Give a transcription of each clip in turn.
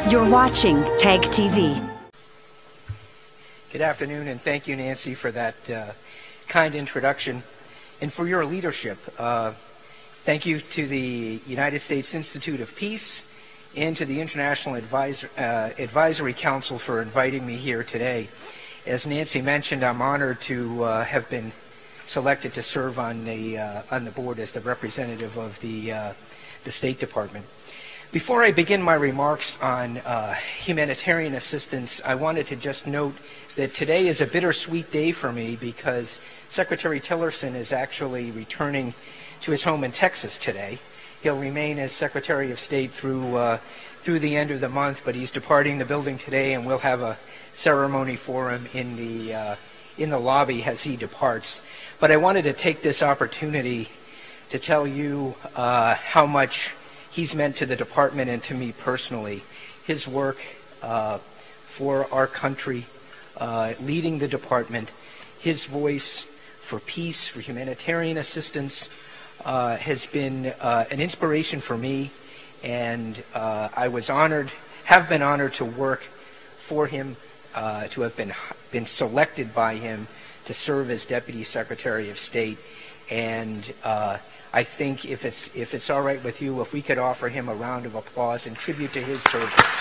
You're watching TAG TV. Good afternoon, and thank you, Nancy, for that kind introduction and for your leadership. Thank you to the United States Institute of Peace and to the International Advisory Council for inviting me here today. As Nancy mentioned, I'm honored to have been selected to serve on the board as the representative of the State Department. Before I begin my remarks on humanitarian assistance, I wanted to just note that today is a bittersweet day for me because Secretary Tillerson is actually returning to his home in Texas today. He'll remain as Secretary of State through the end of the month, but he's departing the building today, and we'll have a ceremony for him in the lobby as he departs. But I wanted to take this opportunity to tell you how much he's meant to the department and to me personally. His work for our country, leading the department, his voice for peace, for humanitarian assistance, has been an inspiration for me, and I have been honored to work for him, to have been selected by him to serve as Deputy Secretary of State, and I think if it's all right with you, if we could offer him a round of applause in tribute to his service.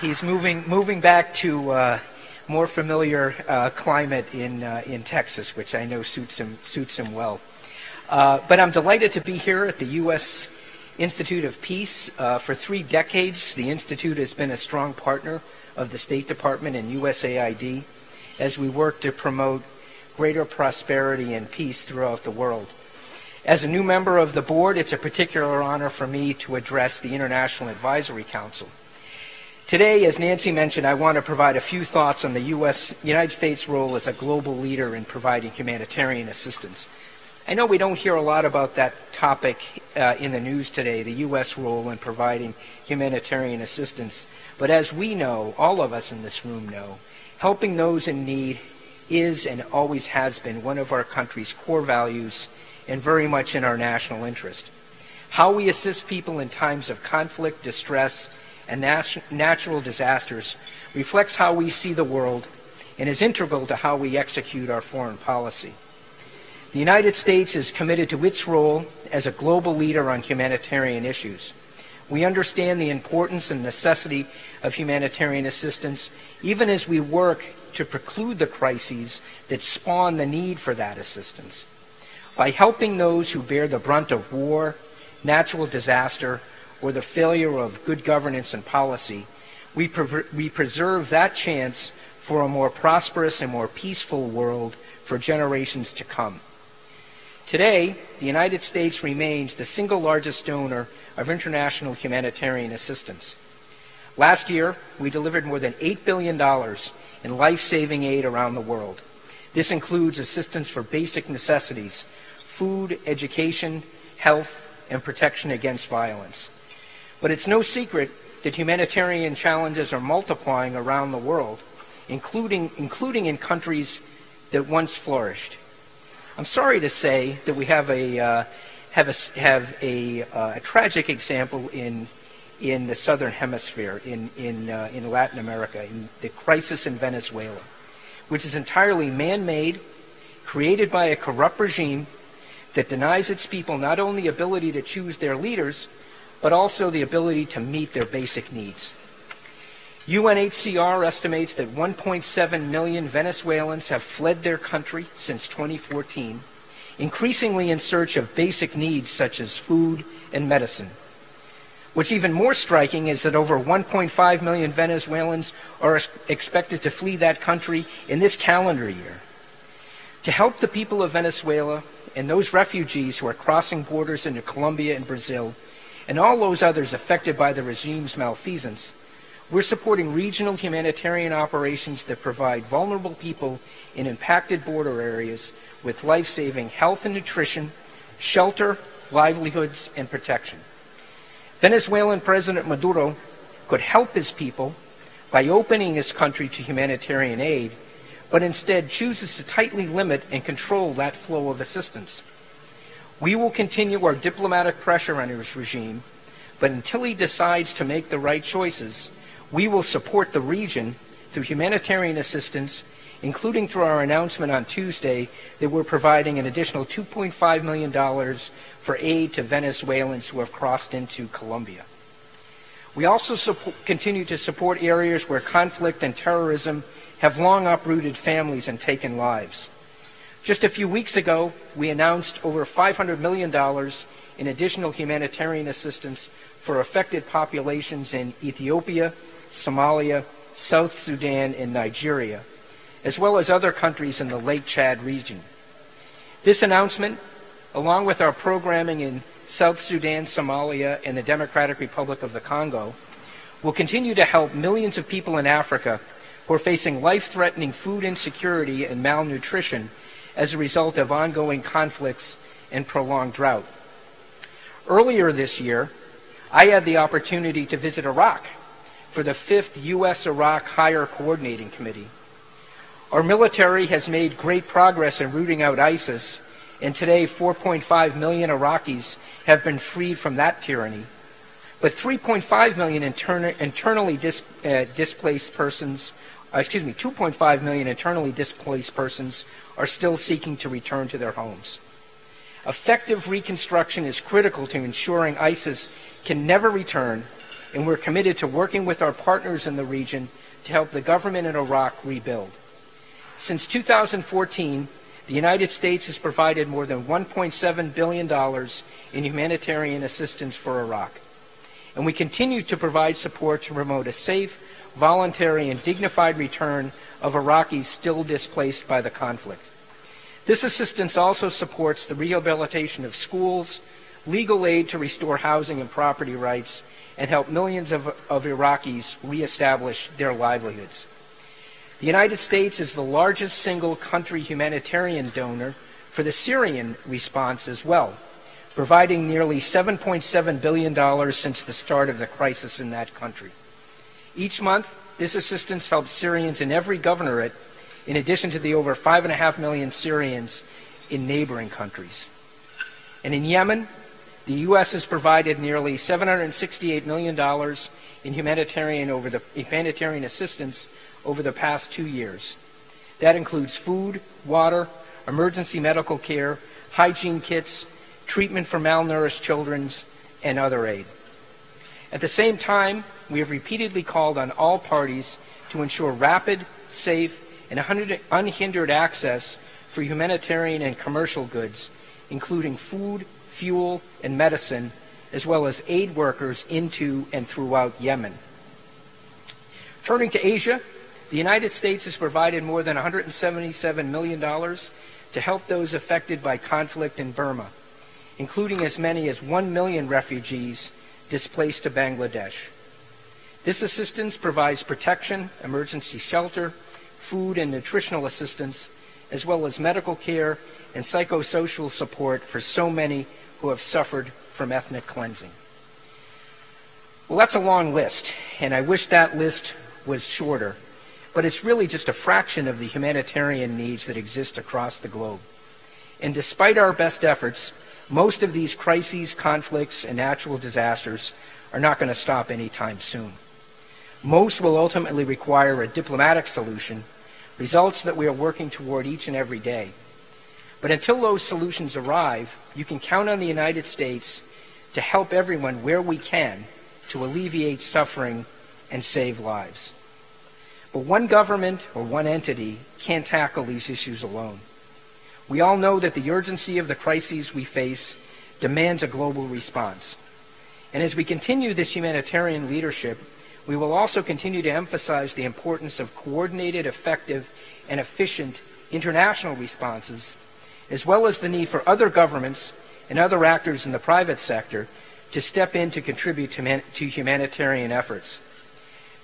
He's moving back to more familiar climate in Texas, which I know suits him well. But I'm delighted to be here at the U.S. Institute of Peace. For 3 decades, the Institute has been a strong partner of the State Department and USAID as we work to promote greater prosperity and peace throughout the world. As a new member of the board, it's a particular honor for me to address the International Advisory Council. Today, as Nancy mentioned, I want to provide a few thoughts on the United States role as a global leader in providing humanitarian assistance. I know we don't hear a lot about that topic in the news today, the U.S. role in providing humanitarian assistance. But as we know, all of us in this room know, helping those in need is and always has been one of our country's core values and very much in our national interest. How we assist people in times of conflict, distress, and natural disasters reflects how we see the world and is integral to how we execute our foreign policy. The United States is committed to its role as a global leader on humanitarian issues. We understand the importance and necessity of humanitarian assistance, even as we work to preclude the crises that spawn the need for that assistance. By helping those who bear the brunt of war, natural disaster, or the failure of good governance and policy, we preserve that chance for a more prosperous and more peaceful world for generations to come. Today, the United States remains the single largest donor of international humanitarian assistance. Last year, we delivered more than $8 billion in life-saving aid around the world. This includes assistance for basic necessities, food, education, health, and protection against violence. But it's no secret that humanitarian challenges are multiplying around the world, including in countries that once flourished. I'm sorry to say that we have a tragic example in the southern hemisphere, in Latin America, in the crisis in Venezuela, which is entirely man-made, created by a corrupt regime that denies its people not only the ability to choose their leaders, but also the ability to meet their basic needs. UNHCR estimates that 1.7 million Venezuelans have fled their country since 2014, increasingly in search of basic needs such as food and medicine. What's even more striking is that over 1.5 million Venezuelans are expected to flee that country in this calendar year. To help the people of Venezuela and those refugees who are crossing borders into Colombia and Brazil, and all those others affected by the regime's malfeasance, we're supporting regional humanitarian operations that provide vulnerable people in impacted border areas with life-saving health and nutrition, shelter, livelihoods, and protection. Venezuelan President Maduro could help his people by opening his country to humanitarian aid, but instead chooses to tightly limit and control that flow of assistance. We will continue our diplomatic pressure on his regime, but until he decides to make the right choices, we will support the region through humanitarian assistance, including through our announcement on Tuesday that we're providing an additional $2.5 million for aid to Venezuelans who have crossed into Colombia. We also continue to support areas where conflict and terrorism have long uprooted families and taken lives. Just a few weeks ago, we announced over $500 million in additional humanitarian assistance for affected populations in Ethiopia, Somalia, South Sudan, and Nigeria, as well as other countries in the Lake Chad region. This announcement, along with our programming in South Sudan, Somalia, and the Democratic Republic of the Congo, will continue to help millions of people in Africa who are facing life-threatening food insecurity and malnutrition as a result of ongoing conflicts and prolonged drought. Earlier this year, I had the opportunity to visit Iraq for the 5th U.S.-Iraq Higher Coordinating Committee. Our military has made great progress in rooting out ISIS, and today 4.5 million Iraqis have been freed from that tyranny. But 3.5 million internally displaced persons, 2.5 million internally displaced persons are still seeking to return to their homes. Effective reconstruction is critical to ensuring ISIS can never return, and we're committed to working with our partners in the region to help the government in Iraq rebuild. Since 2014, the United States has provided more than $1.7 billion in humanitarian assistance for Iraq. And we continue to provide support to promote a safe, voluntary, and dignified return of Iraqis still displaced by the conflict. This assistance also supports the rehabilitation of schools, legal aid to restore housing and property rights, and help millions of Iraqis reestablish their livelihoods. The United States is the largest single country humanitarian donor for the Syrian response as well, providing nearly $7.7 billion since the start of the crisis in that country. Each month, this assistance helps Syrians in every governorate, in addition to the over 5.5 million Syrians in neighboring countries. And in Yemen, the U.S. has provided nearly $768 million in humanitarian assistance over the past 2 years. That includes food, water, emergency medical care, hygiene kits, treatment for malnourished children, and other aid. At the same time, we have repeatedly called on all parties to ensure rapid, safe, and unhindered access for humanitarian and commercial goods, including food, fuel, and medicine, as well as aid workers into and throughout Yemen. Turning to Asia, the United States has provided more than $177 million to help those affected by conflict in Burma, including as many as 1 million refugees displaced to Bangladesh. This assistance provides protection, emergency shelter, food and nutritional assistance, as well as medical care and psychosocial support for so many who have suffered from ethnic cleansing. Well, that's a long list, and I wish that list was shorter, but it's really just a fraction of the humanitarian needs that exist across the globe. And despite our best efforts, most of these crises, conflicts, and natural disasters are not going to stop anytime soon. Most will ultimately require a diplomatic solution, results that we are working toward each and every day. But until those solutions arrive, you can count on the United States to help everyone where we can to alleviate suffering and save lives. But one government or one entity can't tackle these issues alone. We all know that the urgency of the crises we face demands a global response. And as we continue this humanitarian leadership, we will also continue to emphasize the importance of coordinated, effective, and efficient international responses, as well as the need for other governments and other actors in the private sector to step in to contribute to humanitarian efforts.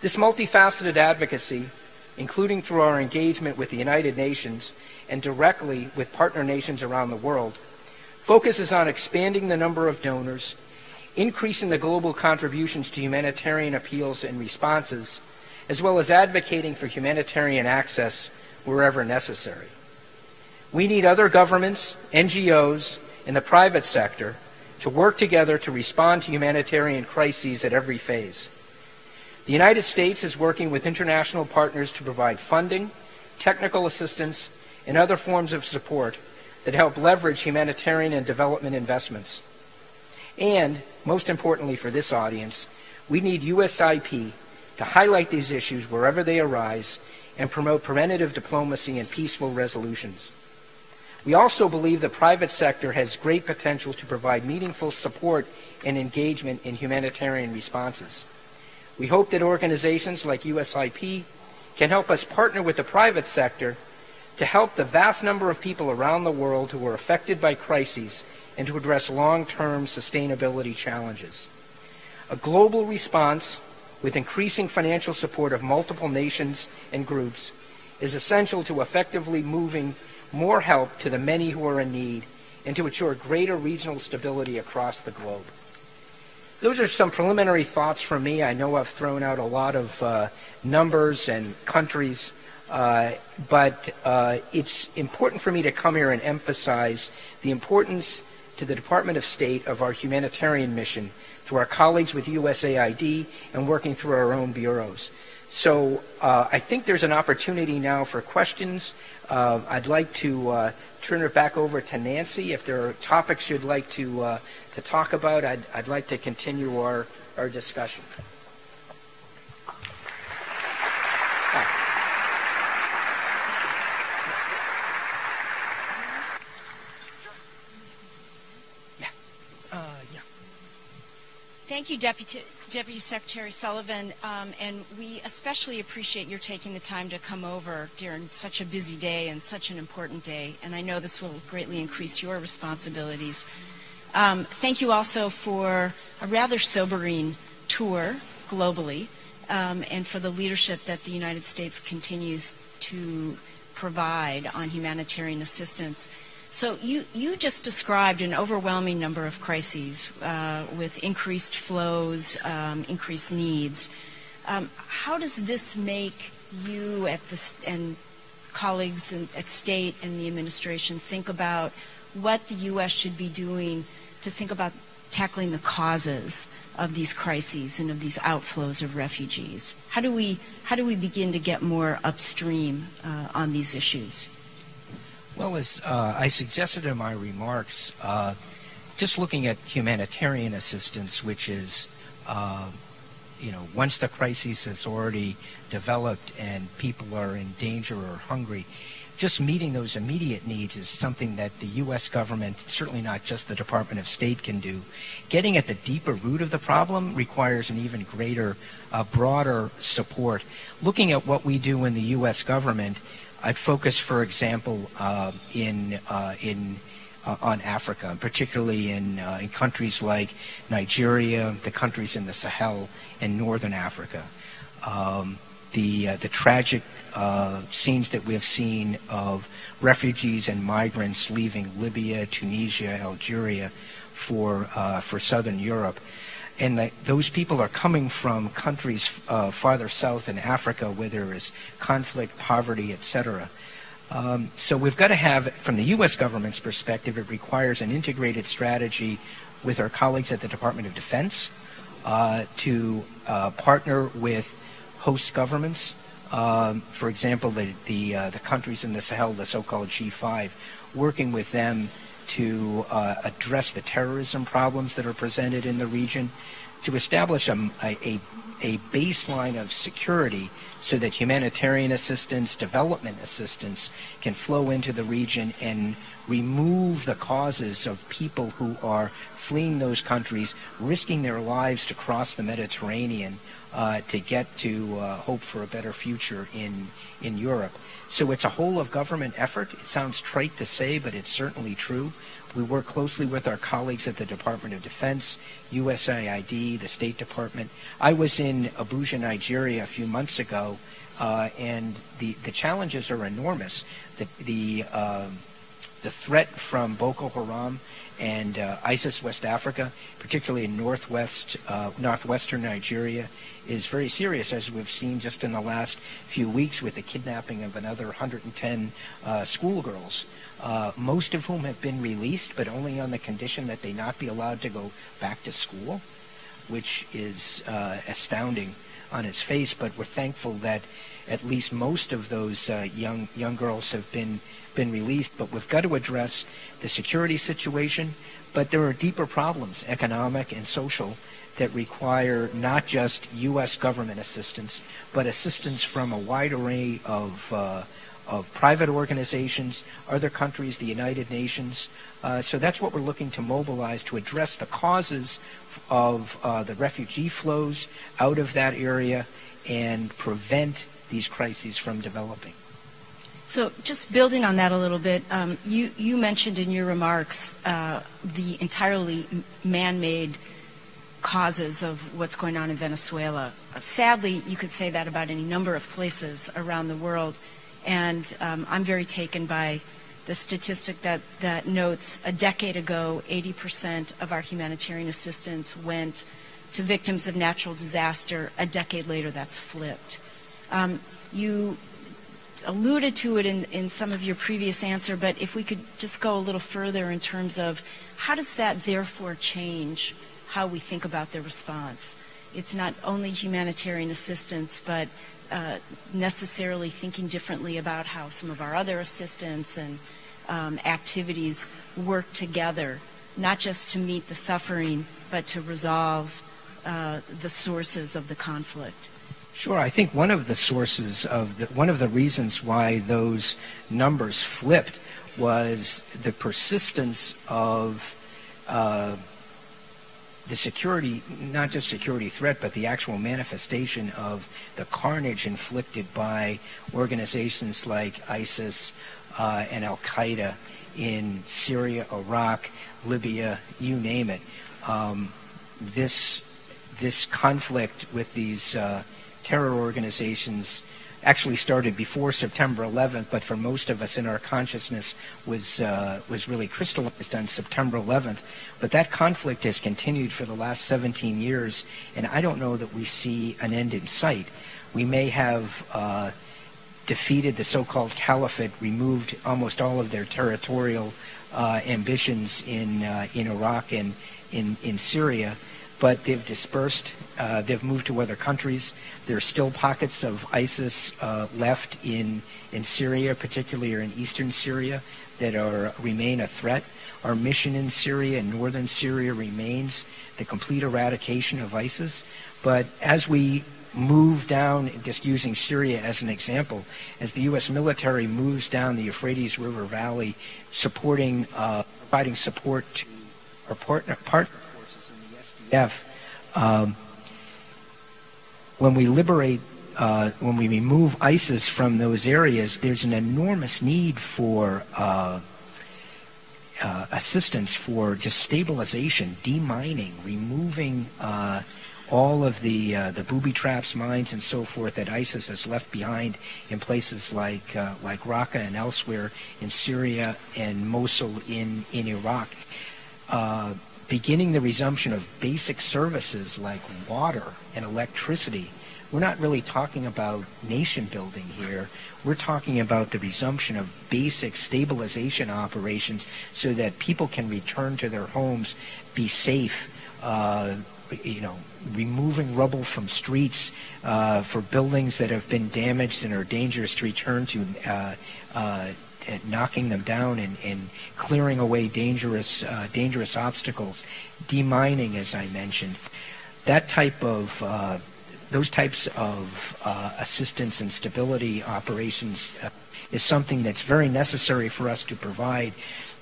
This multifaceted advocacy, including through our engagement with the United Nations and directly with partner nations around the world, focuses on expanding the number of donors, increasing the global contributions to humanitarian appeals and responses, as well as advocating for humanitarian access wherever necessary. We need other governments, NGOs, and the private sector to work together to respond to humanitarian crises at every phase. The United States is working with international partners to provide funding, technical assistance, and other forms of support that help leverage humanitarian and development investments. And, most importantly for this audience, we need USIP to highlight these issues wherever they arise and promote preventative diplomacy and peaceful resolutions. We also believe the private sector has great potential to provide meaningful support and engagement in humanitarian responses. We hope that organizations like USIP can help us partner with the private sector to help the vast number of people around the world who are affected by crises and to address long-term sustainability challenges. A global response with increasing financial support of multiple nations and groups is essential to effectively moving more help to the many who are in need and to ensure greater regional stability across the globe. Those are some preliminary thoughts from me. I know I've thrown out a lot of numbers and countries, but it's important for me to come here and emphasize the importance to the Department of State of our humanitarian mission through our colleagues with USAID and working through our own bureaus. So I think there's an opportunity now for questions. I'd like to turn it back over to Nancy. If there are topics you'd like to talk about, I'd like to continue our discussion. Thank you, Deputy Secretary Sullivan, and we especially appreciate your taking the time to come over during such a busy day and such an important day, and I know this will greatly increase your responsibilities. Thank you also for a rather sobering tour globally, and for the leadership that the United States continues to provide on humanitarian assistance. So you just described an overwhelming number of crises with increased flows, increased needs. How does this make you and colleagues at state and the administration think about what the U.S. should be doing to think about tackling the causes of these crises and of these outflows of refugees? How do we begin to get more upstream on these issues? Well, as I suggested in my remarks, just looking at humanitarian assistance, which is, once the crisis has already developed and people are in danger or hungry, just meeting those immediate needs is something that the U.S. government, certainly not just the Department of State, can do. Getting at the deeper root of the problem requires an even greater, broader support. Looking at what we do in the U.S. government, I'd focus, for example, on Africa, particularly in countries like Nigeria, the countries in the Sahel, and northern Africa. The tragic scenes that we have seen of refugees and migrants leaving Libya, Tunisia, Algeria for southern Europe. And those people are coming from countries farther south in Africa where there is conflict, poverty, etc. So we've got to have, from the U.S. government's perspective, it requires an integrated strategy with our colleagues at the Department of Defense to partner with host governments. For example, the countries in the Sahel, the so-called G5, working with them to address the terrorism problems that are presented in the region, to establish a baseline of security so that humanitarian assistance, development assistance can flow into the region and remove the causes of people who are fleeing those countries, risking their lives to cross the Mediterranean to get to hope for a better future in Europe. So it's a whole of government effort. It sounds trite to say, but it's certainly true. We work closely with our colleagues at the Department of Defense, USAID, the State Department. I was in Abuja, Nigeria a few months ago, and the challenges are enormous. The the threat from Boko Haram and ISIS West Africa, particularly in northwestern Nigeria, is very serious, as we've seen just in the last few weeks with the kidnapping of another 110 schoolgirls, most of whom have been released, but only on the condition that they not be allowed to go back to school, which is astounding on its face. But we're thankful that at least most of those young girls have been released. But we've got to address the security situation, but there are deeper problems, economic and social, that require not just U.S. government assistance, but assistance from a wide array of private organizations, other countries, the United Nations. So that's what we're looking to mobilize to address the causes of the refugee flows out of that area and prevent these crises from developing. So just building on that a little bit, you mentioned in your remarks the entirely man-made causes of what's going on in Venezuela. Sadly, you could say that about any number of places around the world. And I'm very taken by the statistic that notes a decade ago, 80% of our humanitarian assistance went to victims of natural disaster. A decade later, that's flipped. You alluded to it in some of your previous answer, but if we could just go a little further in terms of how does that therefore change how we think about the response? It's not only humanitarian assistance, but necessarily thinking differently about how some of our other assistance and activities work together, not just to meet the suffering, but to resolve the sources of the conflict. Sure. I think one of the one of the reasons why those numbers flipped was the persistence of the security, not just security threat, but the actual manifestation of the carnage inflicted by organizations like ISIS and Al-Qaeda in Syria, Iraq, Libya, you name it. This conflict with these terror organizations actually started before September 11th, but for most of us in our consciousness was really crystallized on September 11th. But that conflict has continued for the last 17 years, and I don't know that we see an end in sight. We may have defeated the so-called caliphate, removed almost all of their territorial ambitions in Iraq and in Syria, but they've dispersed, they've moved to other countries. There are still pockets of ISIS left in Syria, particularly in eastern Syria, that remain a threat. Our mission in Syria and northern Syria remains the complete eradication of ISIS. But as we move down, just using Syria as an example, as the U.S. military moves down the Euphrates River Valley, providing support to our partner forces in the SDF, when we liberate, when we remove ISIS from those areas, there's an enormous need for assistance for just stabilization, demining, removing all of the booby traps, mines, and so forth that ISIS has left behind in places like Raqqa and elsewhere in Syria and Mosul in Iraq. Beginning the resumption of basic services like water and electricity. We're not really talking about nation building here. We're talking about the resumption of basic stabilization operations so that people can return to their homes, be safe, removing rubble from streets for buildings that have been damaged and are dangerous to return to, knocking them down and clearing away dangerous obstacles, demining, as I mentioned. Those types of assistance and stability operations is something that's very necessary for us to provide.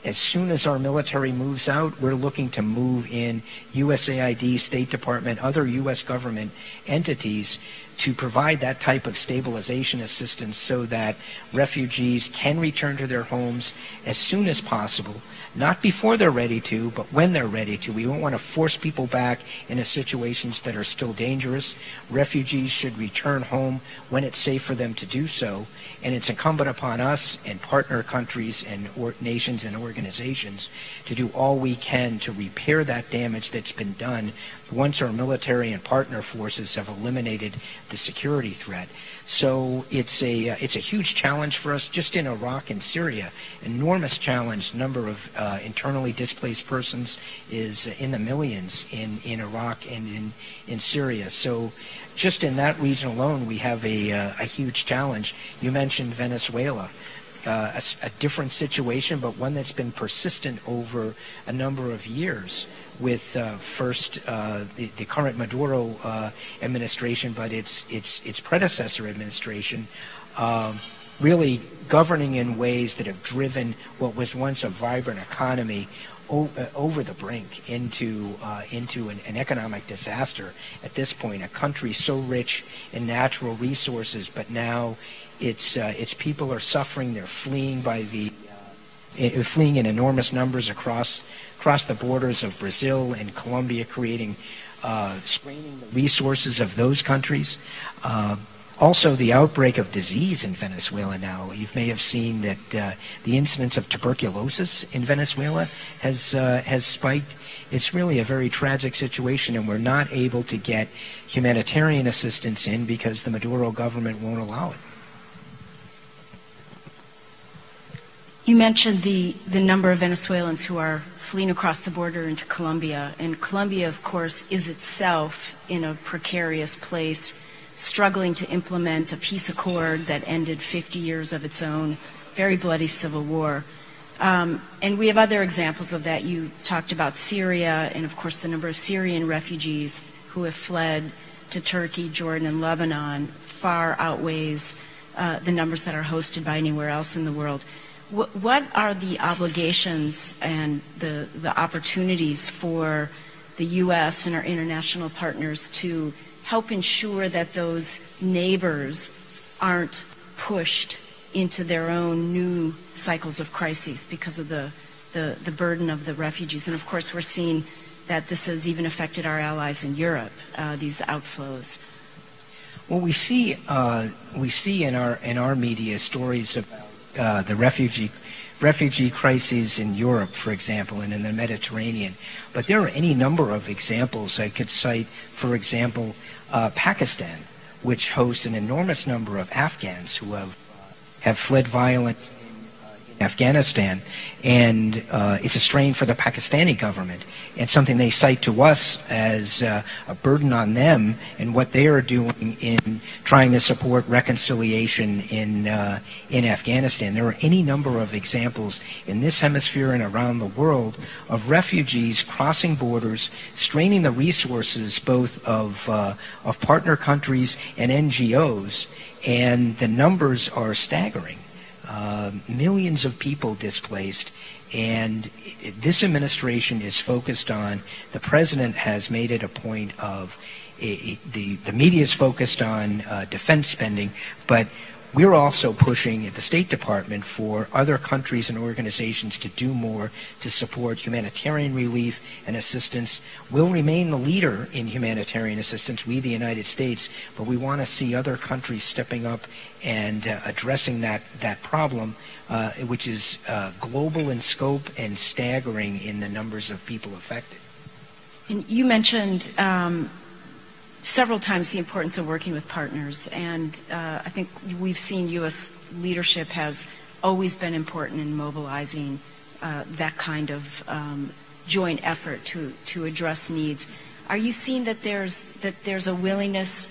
As soon as our military moves out, we're looking to move in USAID, State Department, other U.S. government entities to provide that type of stabilization assistance so that refugees can return to their homes as soon as possible, not before they're ready to, but when they're ready to. We don't want to force people back into situations that are still dangerous. Refugees should return home when it's safe for them to do so, and it's incumbent upon us and partner countries and nations and organizations to do all we can to repair that damage that's been done once our military and partner forces have eliminated the security threat. So it's a huge challenge for us just in Iraq and Syria. Enormous challenge. The number of internally displaced persons is in the millions in Iraq and in Syria. So just in that region alone, we have a huge challenge. You mentioned Venezuela. A different situation, but one that's been persistent over a number of years with first the current Maduro administration, but its predecessor administration really governing in ways that have driven what was once a vibrant economy over the brink into an economic disaster at this point. A country so rich in natural resources, but now its people are suffering. They're fleeing fleeing in enormous numbers across the borders of Brazil and Colombia, straining the resources of those countries. Also, the outbreak of disease in Venezuela now. You may have seen that the incidence of tuberculosis in Venezuela has spiked. It's really a very tragic situation, and we're not able to get humanitarian assistance in because the Maduro government won't allow it. You mentioned the number of Venezuelans who are fleeing across the border into Colombia, and Colombia, of course, is itself in a precarious place, struggling to implement a peace accord that ended 50 years of its own very bloody civil war. And we have other examples of that. You talked about Syria, and of course the number of Syrian refugees who have fled to Turkey, Jordan, and Lebanon far outweighs the numbers that are hosted by anywhere else in the world. What are the obligations and the opportunities for the U.S. and our international partners to help ensure that those neighbors aren't pushed into their own new cycles of crises because of the burden of the refugees? And of course, we're seeing that this has even affected our allies in Europe, these outflows. Well, we see in our media stories about the refugee crises in Europe, for example, and in the Mediterranean. But there are any number of examples I could cite. For example, Pakistan, which hosts an enormous number of Afghans who have fled violence in Afghanistan, and it's a strain for the Pakistani government, and something they cite to us as a burden on them and what they are doing in trying to support reconciliation in Afghanistan. There are any number of examples in this hemisphere and around the world of refugees crossing borders, straining the resources both of partner countries and NGOs, and the numbers are staggering. Millions of people displaced, and this administration is focused on, the president has made it a point of, the media is focused on defense spending, but we're also pushing at the State Department for other countries and organizations to do more to support humanitarian relief and assistance. We'll remain the leader in humanitarian assistance, we the United States, but we want to see other countries stepping up and addressing that problem, which is global in scope and staggering in the numbers of people affected. And you mentioned several times the importance of working with partners, and I think we've seen U.S. leadership has always been important in mobilizing that kind of joint effort to address needs. Are you seeing that there's a willingness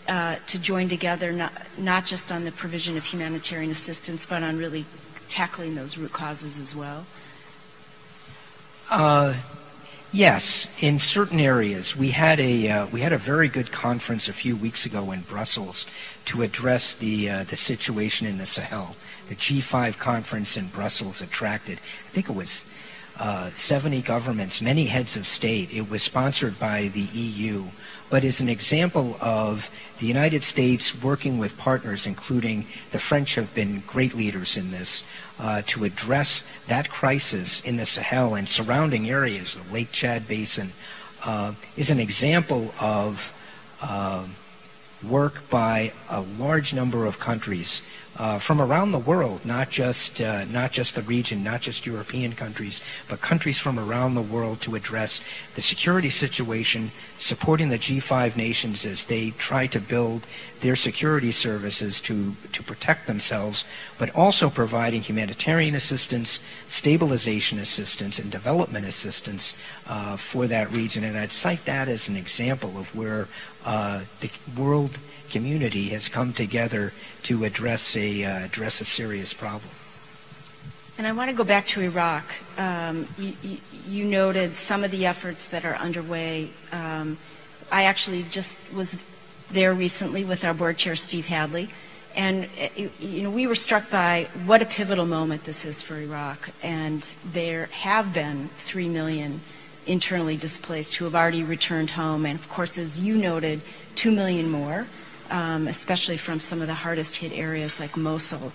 to join together, not just on the provision of humanitarian assistance, but on really tackling those root causes as well? Yes, in certain areas. We had a very good conference a few weeks ago in Brussels to address the situation in the Sahel. The G5 conference in Brussels attracted, I think it was 70 governments, many heads of state. It was sponsored by the EU, but is an example of the United States working with partners, including the French have been great leaders in this, to address that crisis in the Sahel and surrounding areas, the Lake Chad Basin, is an example of work by a large number of countries from around the world, not just the region, not just European countries, but countries from around the world to address the security situation, supporting the G5 nations as they try to build their security services to protect themselves, but also providing humanitarian assistance, stabilization assistance, and development assistance for that region. And I'd cite that as an example of where the world community has come together to address a serious problem. And I want to go back to Iraq. You noted some of the efforts that are underway. I actually just was there recently with our board chair, Steve Hadley, and we were struck by what a pivotal moment this is for Iraq. And there have been 3 million internally displaced who have already returned home, and of course, as you noted, 2 million more, especially from some of the hardest hit areas like Mosul.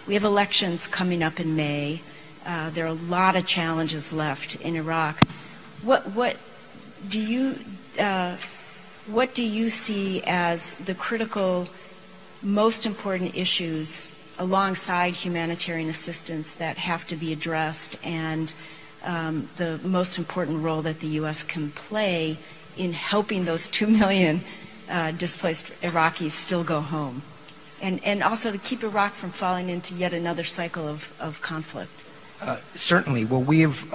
We have elections coming up in May. There are a lot of challenges left in Iraq. What do you see as the critical, most important issues alongside humanitarian assistance that have to be addressed, and the most important role that the U.S. can play in helping those 2 million displaced Iraqis still go home, and also to keep Iraq from falling into yet another cycle of conflict? Certainly. Well, we've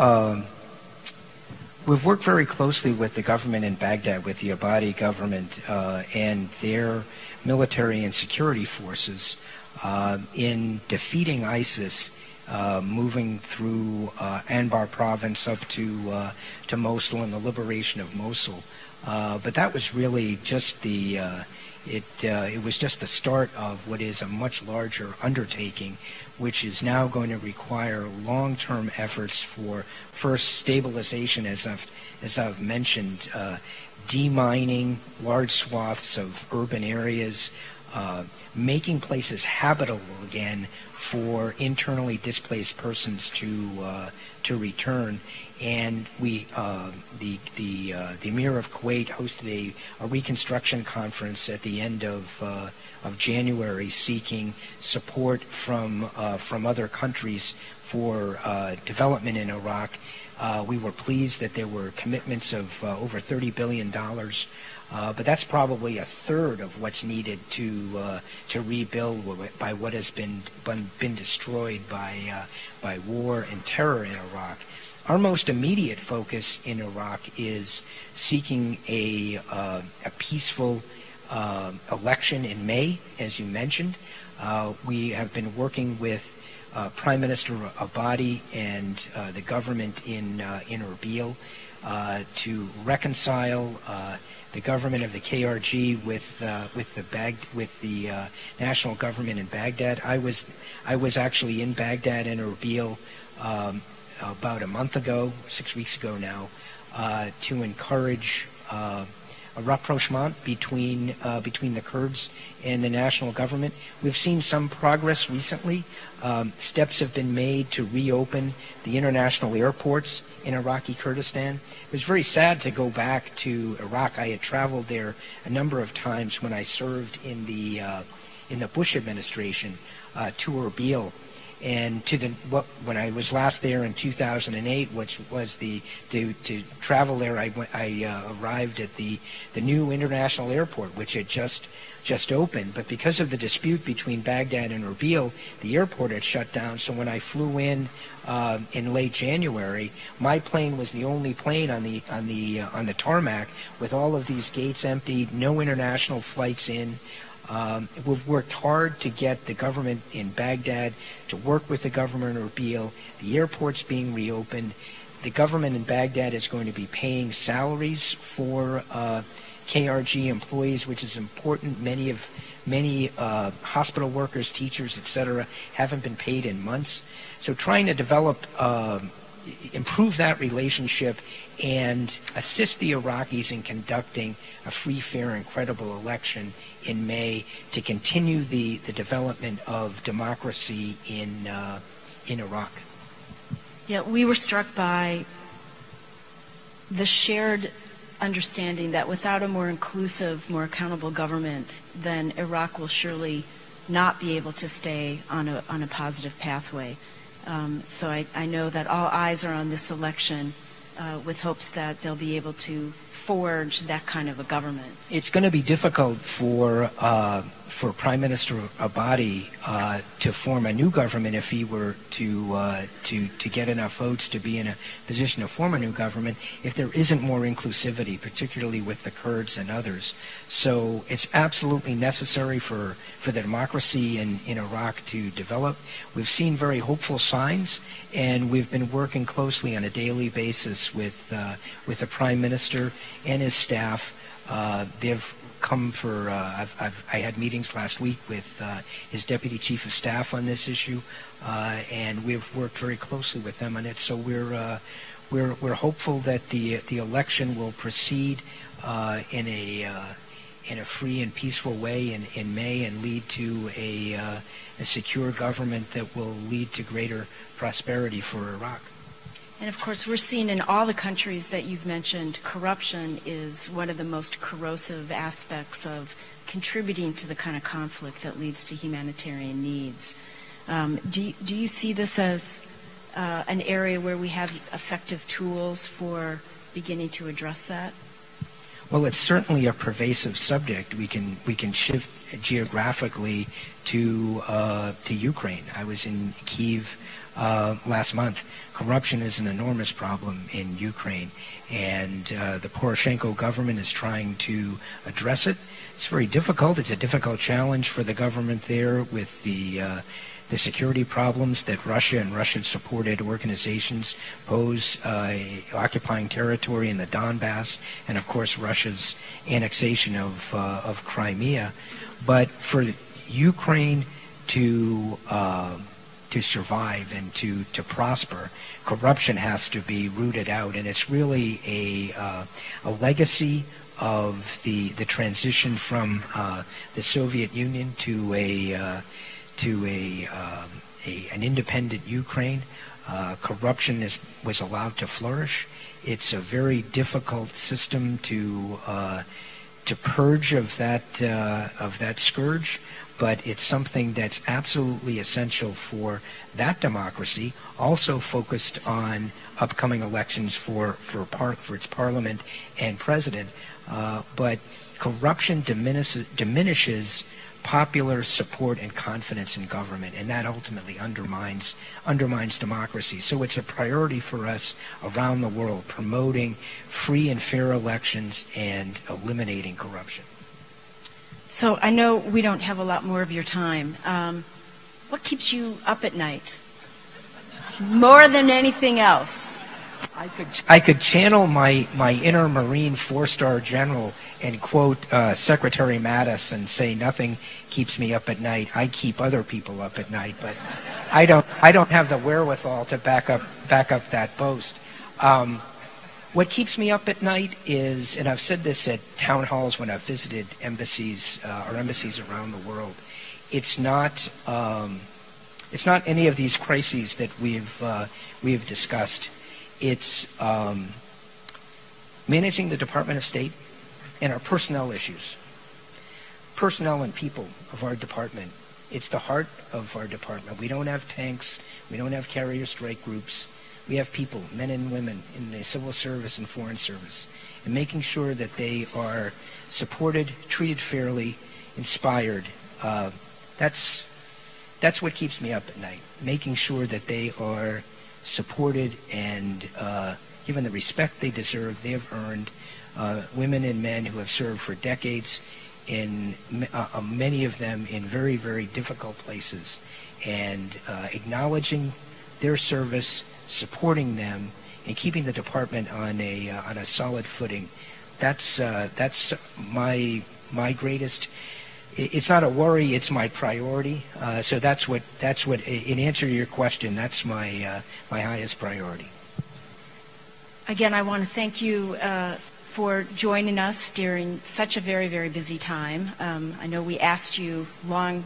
worked very closely with the government in Baghdad, with the Abadi government and their military and security forces in defeating ISIS, moving through Anbar province up to Mosul and the liberation of Mosul. But that was really just it was just the start of what is a much larger undertaking, which is now going to require long-term efforts for first stabilization, as I've mentioned, demining large swaths of urban areas, making places habitable again for internally displaced persons to return. And the Emir of Kuwait hosted a reconstruction conference at the end of January, seeking support from other countries for development in Iraq. We were pleased that there were commitments of over $30 billion, but that's probably a third of what's needed to rebuild by what has been destroyed by war and terror in Iraq. Our most immediate focus in Iraq is seeking a peaceful election in May, as you mentioned. We have been working with Prime Minister Abadi and the government in Erbil to reconcile the government of the KRG with the national government in Baghdad. I was actually in Baghdad and Erbil about a month ago, 6 weeks ago now, to encourage a rapprochement between the Kurds and the national government. We've seen some progress recently. Steps have been made to reopen the international airports in Iraqi Kurdistan. It was very sad to go back to Iraq. I had traveled there a number of times when I served in the Bush administration to Erbil. And when I was last there in 2008, which was to travel there, I arrived at the new international airport, which had just opened. But because of the dispute between Baghdad and Erbil, the airport had shut down. So when I flew in late January, my plane was the only plane on the tarmac, with all of these gates emptied, no international flights in. We've worked hard to get the government in Baghdad to work with the government in Erbil. The airport's being reopened. The government in Baghdad is going to be paying salaries for KRG employees, which is important. Many hospital workers, teachers, etc., haven't been paid in months. So trying to develop improve that relationship and assist the Iraqis in conducting a free, fair, and credible election in May to continue the development of democracy in Iraq. Yeah, we were struck by the shared understanding that without a more inclusive, more accountable government, then Iraq will surely not be able to stay on a positive pathway. So I know that all eyes are on this election with hopes that they'll be able to forge that kind of a government. It's going to be difficult for Prime Minister Abadi to form a new government if he were to get enough votes to be in a position to form a new government if there isn't more inclusivity, particularly with the Kurds and others. So it's absolutely necessary for the democracy in Iraq to develop. We've seen very hopeful signs, and we've been working closely on a daily basis with the Prime Minister and his staff. They've come for, I had meetings last week with his Deputy Chief of Staff on this issue, and we've worked very closely with them on it. So we're hopeful that the election will proceed in a free and peaceful way in May and lead to a secure government that will lead to greater prosperity for Iraq. And of course, we're seeing in all the countries that you've mentioned, corruption is one of the most corrosive aspects of contributing to the kind of conflict that leads to humanitarian needs. Do you see this as an area where we have effective tools for beginning to address that? Well, it's certainly a pervasive subject. We can shift geographically to Ukraine. I was in Kyiv last month. Corruption is an enormous problem in Ukraine, and the Poroshenko government is trying to address it. It's very difficult. It's a difficult challenge for the government there with the security problems that Russia and Russian-supported organizations pose, occupying territory in the Donbass, and of course Russia's annexation of Crimea. But for Ukraine to survive and to prosper, corruption has to be rooted out, and it's really a legacy of the transition from the Soviet Union to an independent Ukraine. Corruption was allowed to flourish. It's a very difficult system to purge of that scourge, but it's something that's absolutely essential for that democracy, also focused on upcoming elections for its parliament and president. But corruption diminishes popular support and confidence in government, and that ultimately undermines democracy. So it's a priority for us around the world, promoting free and fair elections and eliminating corruption. So I know we don't have a lot more of your time. What keeps you up at night? More than anything else? I could channel my inner Marine 4-star general and quote Secretary Mattis and say nothing keeps me up at night. I keep other people up at night, but I don't have the wherewithal to back up that boast. What keeps me up at night is, and I've said this at town halls when I've visited embassies or embassies around the world, it's not any of these crises that we've discussed. It's managing the Department of State and our personnel issues. Personnel and people of our department. It's the heart of our department. We don't have tanks. We don't have carrier strike groups. We have people, men and women, in the civil service and foreign service, and making sure that they are supported, treated fairly, inspired. That's what keeps me up at night, making sure that they are supported and given the respect they deserve. They have earned. Women and men who have served for decades, in many of them in very, very difficult places, and acknowledging their service, supporting them, and keeping the department on a solid footing. That's my greatest. It's not a worry. It's my priority. So that's what. In answer to your question, that's my highest priority. Again, I want to thank you for joining us during such a very, very busy time. I know we asked you long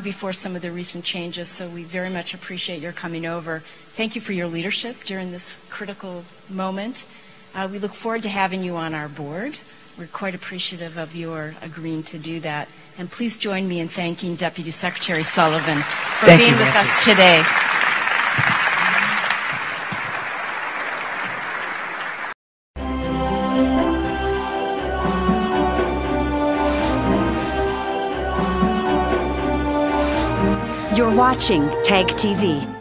before some of the recent changes, so we very much appreciate your coming over. Thank you for your leadership during this critical moment. We look forward to having you on our board. We're quite appreciative of your agreeing to do that. And please join me in thanking Deputy Secretary Sullivan for being with us today. You're watching TAG TV.